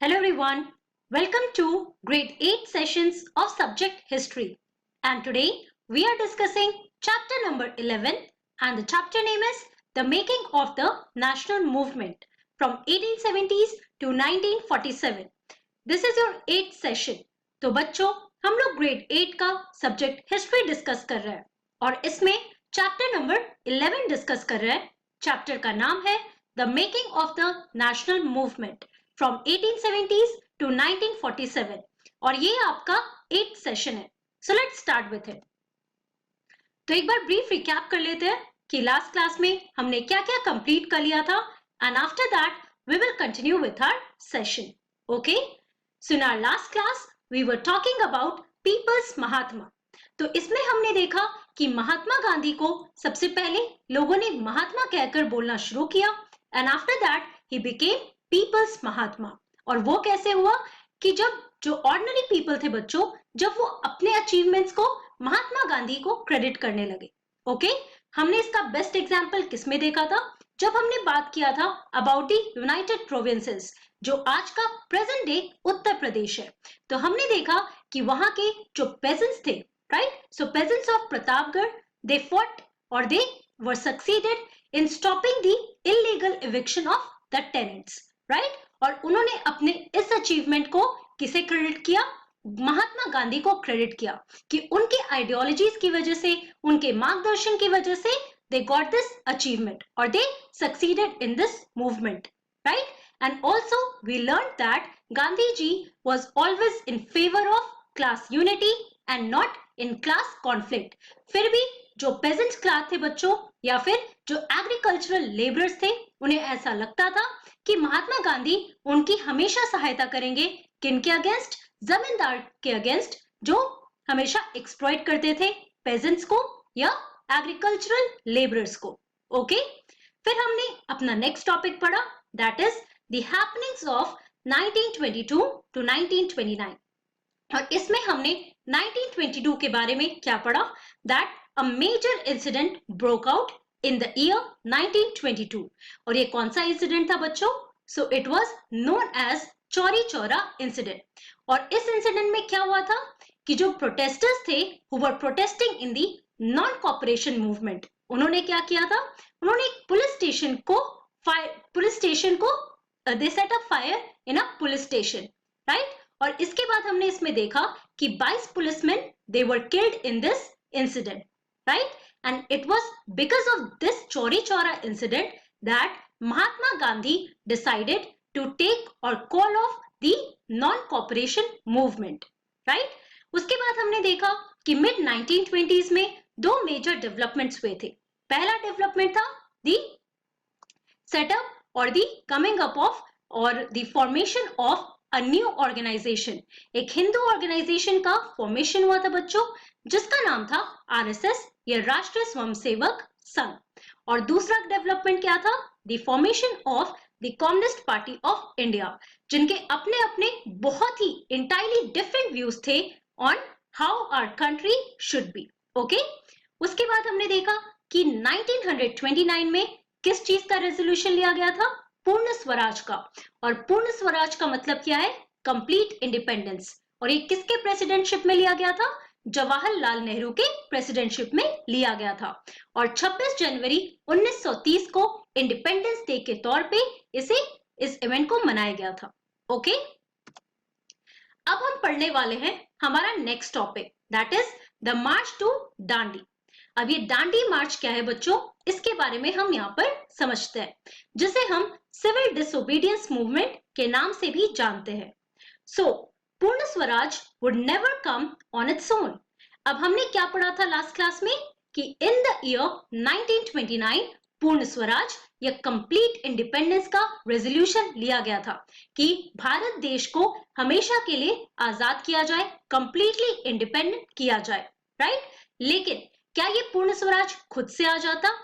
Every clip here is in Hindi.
Hello everyone, welcome to grade 8 sessions of subject history, and today we are discussing chapter number 11 and the chapter name is the making of the national movement from 1870s to 1947. This is your 8th session. तो बच्चों हम लोग grade 8 का subject history discuss कर रहे हैं और इसमें chapter number 11 discuss कर रहे हैं. chapter का नाम है the making of the national movement from 1870s to 1947 और ये आपका 8th सेशन है. So let's start with it. तो एक बार ब्रीफ रिकैप कर लेते हैं कि लास्ट क्लास में हमने क्या क्या कंप्लीट कर लिया था and after that we will continue with our session. Okay, so in our last class we were talking about people's Mahatma. तो इसमें हमने देखा कि महात्मा गांधी को सबसे पहले लोगों ने महात्मा कहकर बोलना शुरू किया and after that he became people's Mahatma. और वो कैसे हुआ कि जब जो ऑर्डिनरी पीपल थे बच्चों, जब वो अपने अचीवमेंट्स को महात्मा गांधी को क्रेडिट करने लगे. ओके, हमने इसका बेस्ट एग्जांपल किसमें देखा था? जब हमने बात किया था अबाउट द यूनाइटेड प्रोविंसेस, जो आज का प्रेजेंट डे उत्तर प्रदेश है. तो हमने देखा कि वहां के जो पेजेंट्स थे, right, so peasants of Pratapgarh, they fought और they were succeeded in stopping the illegal eviction of the tenants, right. और उन्होंने अपने इस अचीवमेंट को किसे क्रेडिट किया? महात्मा गांधी को क्रेडिट किया कि उनके आइडियोलॉजीज की वजह से, उनके मार्गदर्शन की वजह से they got this achievement or they succeeded in this movement, right? And also we learned that Gandhi ji was always in favor of class unity and not in class conflict. फिर भी जो peasant class थे बच्चों या फिर जो agricultural laborers थे, उन्हें ऐसा लगता था कि महात्मा गांधी उनकी हमेशा सहायता करेंगे. किनके अगेंस्ट? जमींदार के अगेंस्ट, जो हमेशा एक्सप्लॉइट करते थे पेजेंट्स को या एग्रीकल्चरल लेबरर्स को. ओके, फिर हमने अपना नेक्स्ट टॉपिक पढ़ा, that is the happenings of 1922 to 1929. और इसमें हमने 1922 के बारे में क्या पढ़ा? That a major incident broke out in the year 1922. और ये कौन सा इंसिडेंट था बच्चों? So it was known as Chauri Chaura incident. और इस इंसिडेंट में क्या हुआ था कि जो प्रोटेस्टर्स थे who were protesting in the non cooperation movement, उन्होंने क्या किया था? उन्होंने एक पुलिस स्टेशन को they set up fire in a police station, right. और इसके बाद हमने इसमें देखा कि 22 policemen they were killed in this incident, right. And it was because of this Chauri Chaura incident that Mahatma Gandhi decided to take or call off the non-cooperation movement, right? उसके बाद हमने देखा कि मिड 1920s में दो मेजर डेवलपमेंट्स हुए थे. पहला डेवलपमेंट था the setup और the coming up of और the formation of a new organization. एक हिंदू ऑर्गेनाइजेशन का फॉर्मेशन हुआ था बच्चों, जिसका नाम था आरएसएस या राष्ट्रीय स्वयंसेवक संघ. और दूसरा डेवलपमेंट क्या था? The formation of the communist party of India, जिनके अपने अपने बहुत ही इंटायरली डिफरेंट व्यूज थे on how our country should be. Okay, उसके बाद हमने देखा कि 1929 में किस चीज का रेजोल्यूशन लिया गया था? पूर्ण स्वराज का. और पूर्ण स्वराज का मतलब क्या है? Complete independence. और ये किसके प्रेसिडेंटशिप में लिया गया था? जवाहरलाल नेहरू के प्रेसिडेंटशिप में लिया गया था. और 26 जनवरी 1930 को इंडिपेंडेंस डे के तौर पे इस इवेंट को मनाया गया था. ओके, अब हम पढ़ने वाले हैं हमारा next topic, that is the March two Dandi. अब ये दांडी मार्च क्या है बच्चों, इसके बारे में हम यहाँ पर समझते हैं, जिसे हम सिविल डिसोबीडियंस मूवमेंट के नाम से भी जानते हैं. सो पूर्ण Swaraj would never come on its own. अब हमने क्या पढ़ा था लास्ट क्लास में कि इन द ईयर 1929 पूर्ण स्वराज या कंप्लीट इंडिपेंडेंस का रेजोल्यूशन लिया गया था कि भारत देश को हमेशा के लिए आजाद किया जाए, कंप्लीटली इंडिपेंडेंट किया जाए, राइट. लेकिन क्या ये पूर्ण स्वराज खुद से आ जाता?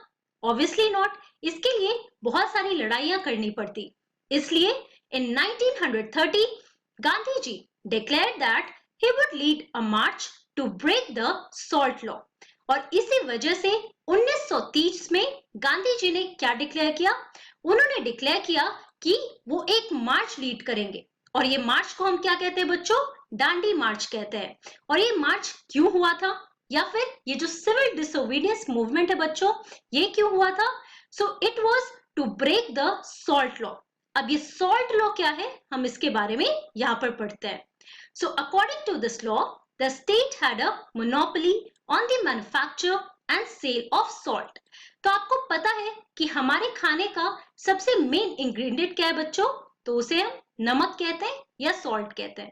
Obviously not. इसके लिए बहुत सारी लड़ाइयां करनी पड़ती. इसलिए इन 1930 Gandhi ji declared that he would lead a march to break the salt law. और इसी वजह से 1930 में गांधी जी ने क्या डिक्लेयर किया? उन्होंने डिक्लेयर किया कि वो एक मार्च लीड करेंगे और ये मार्च को हम क्या कहते हैं बच्चों? डांडी मार्च कहते हैं। और ये मार्च क्यों हुआ था, या फिर ये जो सिविल डिसोबीडियंस मूवमेंट है बच्चों, ये क्यों हुआ था? So it was to break the salt law. अब ये सॉल्ट लॉ क्या है, हम इसके बारे में यहाँ पर पढ़ते हैं। So according to this law, the state had a monopoly on the manufacture and sale of salt. तो आपको पता है कि हमारे खाने का सबसे मेन इंग्रेडिएंट क्या है बच्चों? तो उसे हम नमक कहते हैं या सॉल्ट कहते हैं।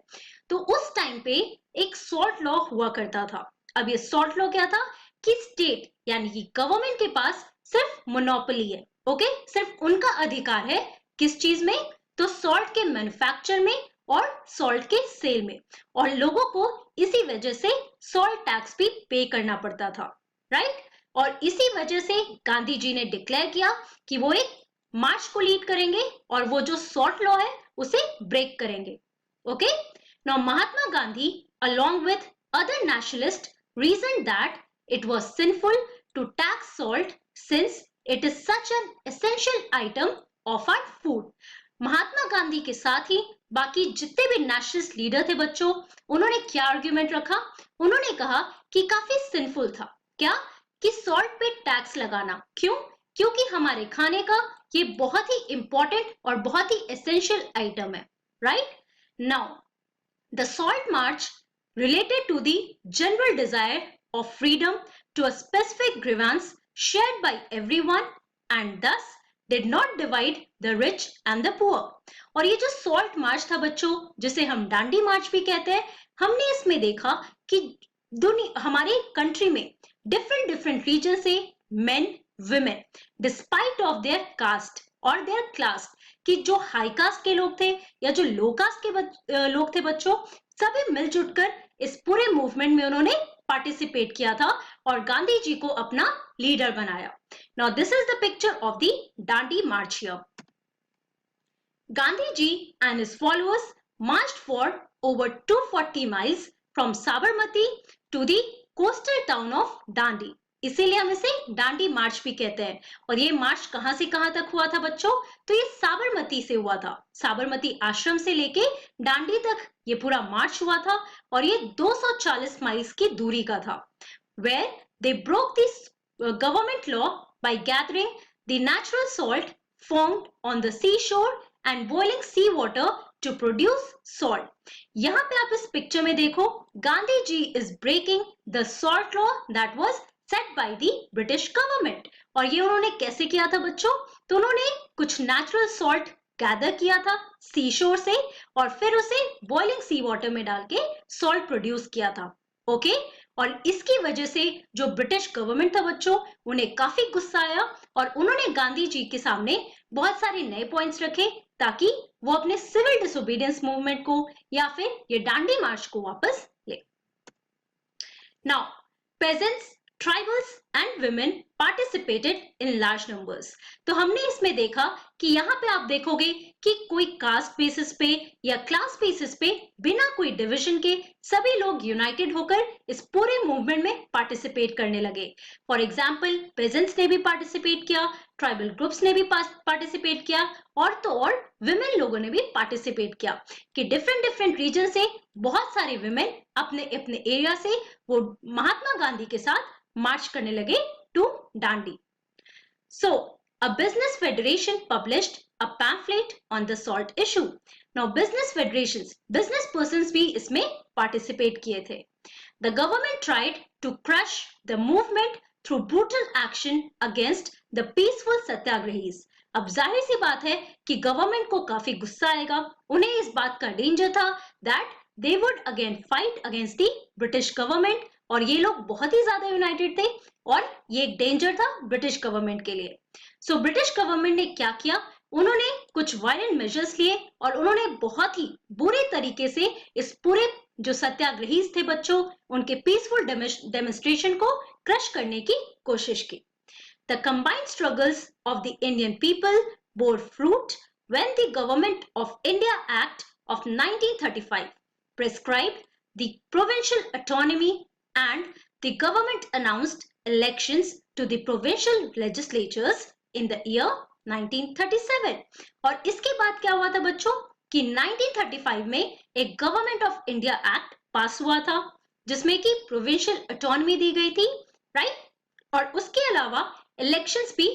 तो उस टाइम पे एक सॉल्ट लॉ हुआ करता था। अब ये सॉल्ट लॉ क्या था कि स्टेट यानी कि गवर्नमेंट के पास सिर्फ मोनोपोली है, ओके, सिर्फ उनका अधिकार है किस चीज में? तो सॉल्ट के मैन्युफैक्चर में और सॉल्ट के सेल में। और लोगों को इसी वजह से सॉल्ट टैक्स भी पे करना पड़ता था, राइट? और इसी वजह से गांधी जी ने डिक्लेयर किया कि वो एक मार्च को लीड करेंगे और वो जो सॉल्ट लॉ है उसे ब्रेक करेंगे, okay. Now Mahatma Gandhi along with other nationalists reasoned that it was sinful to tax salt since it is such an essential item of our food. Mahatma Gandhi के साथ ही बाकी जितने भी नेशनलिस्ट लीडर थे बच्चों, उन्होंने क्या आर्ग्यूमेंट रखा? उन्होंने कहा कि काफी सिंफुल था क्या कि सॉल्ट पे टैक्स लगाना। क्यों? क्योंकि हमारे खाने का ये बहुत ही इंपॉर्टेंट और बहुत ही एसेंशियल आइटम है, right? Now the salt march related to the general desire of freedom to a specific grievance shared by everyone and thus did not divide the rich and the poor. और ये जो सॉल्ट मार्च था बच्चों, जिसे हम डांडी मार्च भी कहते हैं, हमने इसमें देखा कि हमारे कंट्री में डिफरेंट रीजन से main women despite of their caste और देयर क्लास, कि जो हाई कास्ट के लोग थे या जो लो कास्ट के लोग थे बच्चों, सभी मिलजुल कर इस पूरे मूवमेंट में उन्होंने पार्टिसिपेट किया था और गांधी जी को अपना लीडर बनाया। Now this is the picture of the Dandi March here. Gandhi ji and his followers marched for over 240 miles from Sabarmati to the coastal town of Dandi. इसीलिए हम इसे डांडी मार्च भी कहते हैं। और ये मार्च कहां से कहां तक हुआ था बच्चों? तो ये साबरमती से हुआ था। साबरमती आश्रम से लेके डांडी तक ये पूरा मार्च हुआ था और ये 240 माइल्स की दूरी का था। Where they broke this government law by gathering the natural salt formed on the seashore and boiling sea water to produce salt. यहाँ पे आप इस पिक्चर में देखो, Gandhi ji is breaking the salt law that was set by the British government. और ये उन्होंने कैसे किया था बच्चों? तो उन्होंने कुछ natural salt गैदर किया था सी शोर से और फिर उसे बॉइलिंग सी वाटर में डाल के सॉल्ट प्रोड्यूस किया था, ओके। और इसकी वजह से जो ब्रिटिश गवर्नमेंट था बच्चों, उन्हें काफी गुस्सा आया और उन्होंने गांधी जी के सामने बहुत सारे नए पॉइंट्स रखे ताकि वो अपने सिविल डिसोबीडियंस मूवमेंट को या फिर ये डांडी मार्च को वापस ले। Now pageants, tribals and women participated in large numbers. तो हमने इसमें देखा कि यहाँ पे आप देखोगे कि कोई कास्ट बेसिस पे या क्लास बेसिस पे बिना कोई डिवीजन के सभी लोग यूनाइटेड होकर इस पूरे मूवमेंट में पार्टिसिपेट करने लगे। फॉर एग्जाम्पल पेजेंट्स ने भी पार्टिसिपेट किया, ट्राइबल ग्रुप्स ने भी पार्टिसिपेट किया और तो और विमेन लोगों ने भी पार्टिसिपेट किया कि डिफरेंट रीजन से बहुत सारे विमेन अपने अपने एरिया से वो महात्मा गांधी के साथ मार्च करने लगे to Dandi. So a business federation published a pamphlet on the salt issue. Now business federations, business persons भी इसमें participate किए थे। The government tried to crush the movement through brutal action against the peaceful satyagrahis. अब जाहिर सी बात है कि गवर्नमेंट को काफी गुस्सा आएगा, उन्हें इस बात का डेंजर था that they would again fight against the British government और ये लोग बहुत ही ज्यादा यूनाइटेड थे और ये एक डेंजर था ब्रिटिश गवर्नमेंट के लिए। सो ब्रिटिश गवर्नमेंट ने क्या किया? उन्होंने कुछ वायलेंट मेजर्स लिए और उन्होंने बहुत ही बुरे तरीके से इस पूरे जो सत्याग्रही थे बच्चों, उनके पीसफुल डेमोन्स्ट्रेशन को क्रश करने की कोशिश की। The combined struggles of the Indian people bore fruit when the government of India act of 1935 prescribed the provincial autonomy and the government announced elections to the provincial legislatures in the year 1937। और इसके बाद क्या हुआ था बच्चों? कि 1935 में एक गवर्नमेंट ऑफ इंडिया एक्ट पास हुआ था जिसमें कि प्रोविंशियल ऑटोनॉमी दी गई थी, राइट। और उसके अलावा इलेक्शंस भी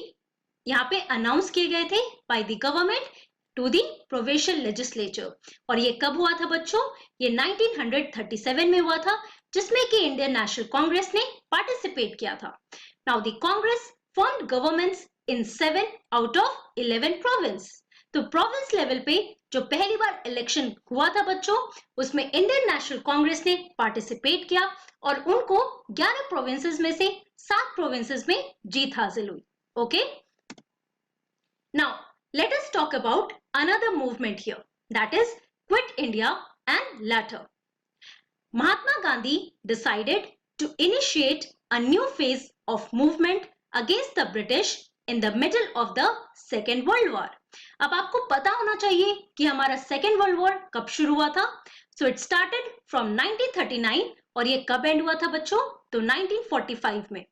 यहाँ पे अनाउंस किए गए थे by the government to the provincial legislature. और ये कब हुआ था बच्चों? ये 1937 में हुआ था, जिसमें कि इंडियन नेशनल कांग्रेस ने पार्टिसिपेट किया था। Now the Congress formed governments in 7 out of 11 province. तो प्रोविंस लेवल पे जो पहली बार इलेक्शन हुआ था बच्चों, उसमें इंडियन नेशनल कांग्रेस ने पार्टिसिपेट किया और उनको 11 प्रोविंसेस में से 7 प्रोविंसेस में जीत हासिल हुई। Okay, now let us talk about another movement here, that is Quit India and latter. Mahatma Gandhi decided to initiate a new phase of movement against the British in the middle of the Second World War. अब आपको पता होना चाहिए कि हमारा Second World War कब शुरू हुआ था। So it started from 1939 और ये कब एंड हुआ था बच्चों? तो 1945 में।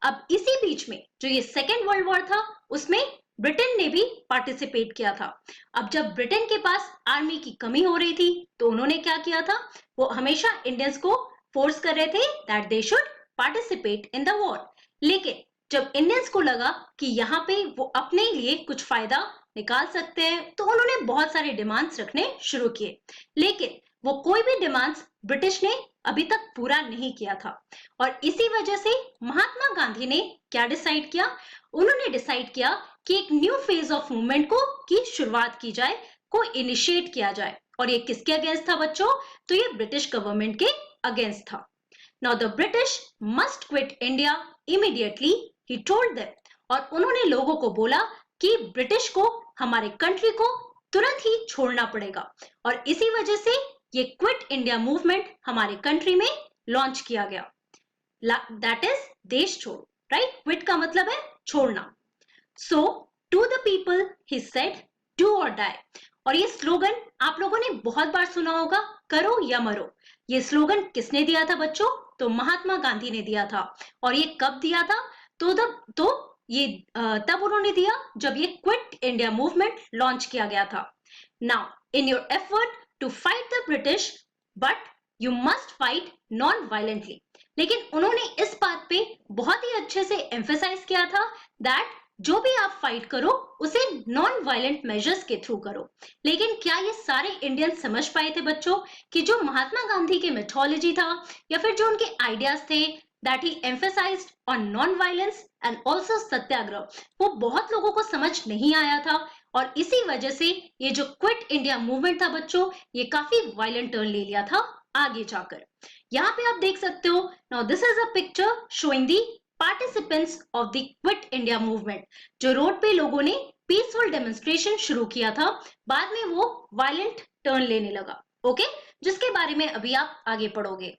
अब इसी बीच में जो ये Second World War था उसमें ब्रिटेन ने भी पार्टिसिपेट किया था। अब जब ब्रिटेन के पास आर्मी की कमी हो रही थी तो उन्होंने क्या किया था, वो हमेशा इंडियंस को फोर्स कर रहे थे that they should participate in the war. लेकिन जब इंडियंस को लगा कि यहाँ पे वो अपने लिए कुछ फायदा निकाल सकते हैं तो उन्होंने बहुत सारे डिमांड्स रखने शुरू किए, लेकिन वो कोई भी डिमांड्स ब्रिटिश ने अभी तक पूरा नहीं किया था। और इसी वजह से महात्मा गांधी ने क्या डिसाइड किया, उन्होंने डिसाइड किया कि एक न्यू फेज ऑफ मूवमेंट की शुरुआत की जाए, को इनिशिएट किया जाए। और ये किसके अगेंस्ट था बच्चों? तो ये ब्रिटिश गवर्नमेंट के अगेंस्ट था। Now the British must quit India immediately, he told them. और उन्होंने लोगों को बोला कि ब्रिटिश को हमारे कंट्री को तुरंत ही छोड़ना पड़ेगा। और इसी वजह से ये क्विट इंडिया मूवमेंट हमारे कंट्री में लॉन्च किया गया, दैट इज देश छोड़ो, राइट। क्विट का मतलब है छोड़ना। So to the people he said, do or die. और ये स्लोगन आप लोगों ने बहुत बार सुना होगा, करो या मरो। ये स्लोगन किसने दिया था बच्चों? तो महात्मा गांधी ने दिया था। और ये कब दिया था? ये तब उन्होंने दिया जब ये क्विट इंडिया मूवमेंट लॉन्च किया गया था। Now in your effort to fight the British, but you must fight non violently. लेकिन उन्होंने इस बात पे बहुत ही अच्छे से एम्फेसाइज किया था दैट जो भी आप फाइट करो उसे नॉन वायलेंट मेजर्स के थ्रू करो। लेकिन क्या ये सारे इंडियंस समझ पाए थे बच्चों कि जो महात्मा गांधी के मेथोलॉजी था या फिर जो उनके आइडियाज थे that he emphasised on non violence and also satyagraha, वो बहुत लोगों को समझ नहीं आया था। और इसी वजह से ये जो क्विट इंडिया मूवमेंट था बच्चों, ये काफी वायलेंट टर्न ले लिया था आगे जाकर। यहाँ पे आप देख सकते हो, now this is a picture showing the participants of the quit India movement. जो रोड पे लोगों ने पीसफुल डेमोन्स्ट्रेशन शुरू किया था, बाद में वो वायलेंट टर्न लेने लगा, ओके, जिसके बारे में अभी आप आगे पढ़ोगे।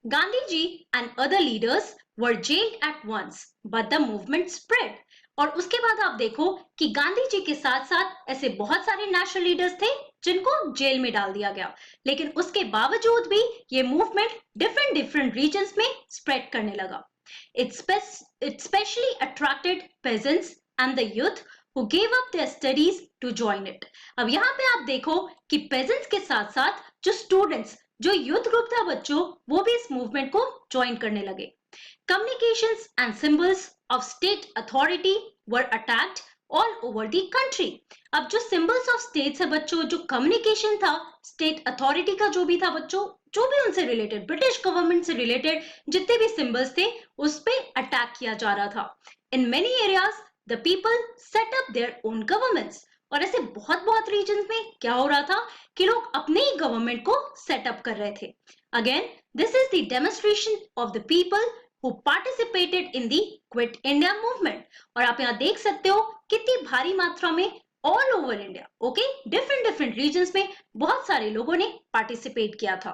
Gandhi ji and other leaders were jailed at once but the movement spread. और उसके बाद आप देखो कि गांधी जी के साथ साथ ऐसे बहुत सारे नेशनल लीडर्स थे जिनको जेल में डाल दिया गया, लेकिन उसके बावजूद भी ये मूवमेंट डिफरेंट रीजन्स में स्प्रेड करने लगा। It specially attracted peasants and the youth who gave up their studies to join it. अब यहाँ पे आप देखो कि peasants के साथ साथ जो students, जो youth group था बच्चों, वो भी इस movement को join करने लगे। Communications and symbols of state authority were attacked all over the country. अब जो symbols of states है बच्चों, जो communication था, state authority का जो भी था बच्चों, जो भी उनसे रिलेटेड, ब्रिटिश गवर्नमेंट से रिलेटेड जितने भी सिंबल्स थे उस पे अटैक किया जा रहा था। In many areas the people set up their own governments. और ऐसे बहुत रीजन्स में क्या हो रहा था कि लोग अपने ही गवर्नमेंट को सेटअप कर रहे थे। Again this is the demonstration of the people who participated in the Quit India movement. और आप यहाँ देख सकते हो कितनी भारी मात्रा में all over India, okay, different reasons में बहुत सारे लोगों ने पार्टिसिपेट किया था।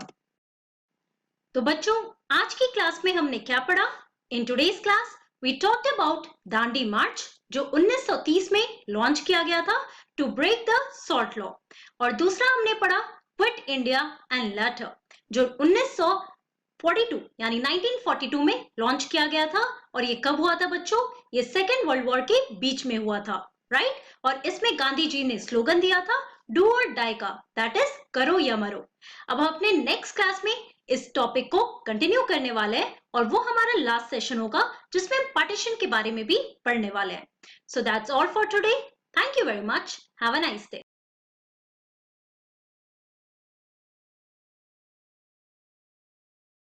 तो बच्चों आज की क्लास में हमने क्या पढ़ा? In today's class we talked about Dandi march जो 1930 में लॉन्च किया गया था to break the salt law. और दूसरा हमने पढ़ा क्विट इंडिया एंड लेटर जो 1942 यानी 1942 में लॉन्च किया गया था। और ये कब हुआ था बच्चों? ये सेकेंड वर्ल्ड वॉर के बीच में हुआ था। राइट? और इसमें गांधी जी ने स्लोगन दिया था डू और डाई का, दैट इज करो या मरो। अब हम अपने नेक्स्ट क्लास में इस टॉपिक को कंटिन्यू करने वाले हैं और वो हमारा लास्ट सेशन होगा जिसमें हम पार्टीशन के बारे में भी पढ़ने वाले हैं। So that's all for today. Thank you very much. Have a nice day.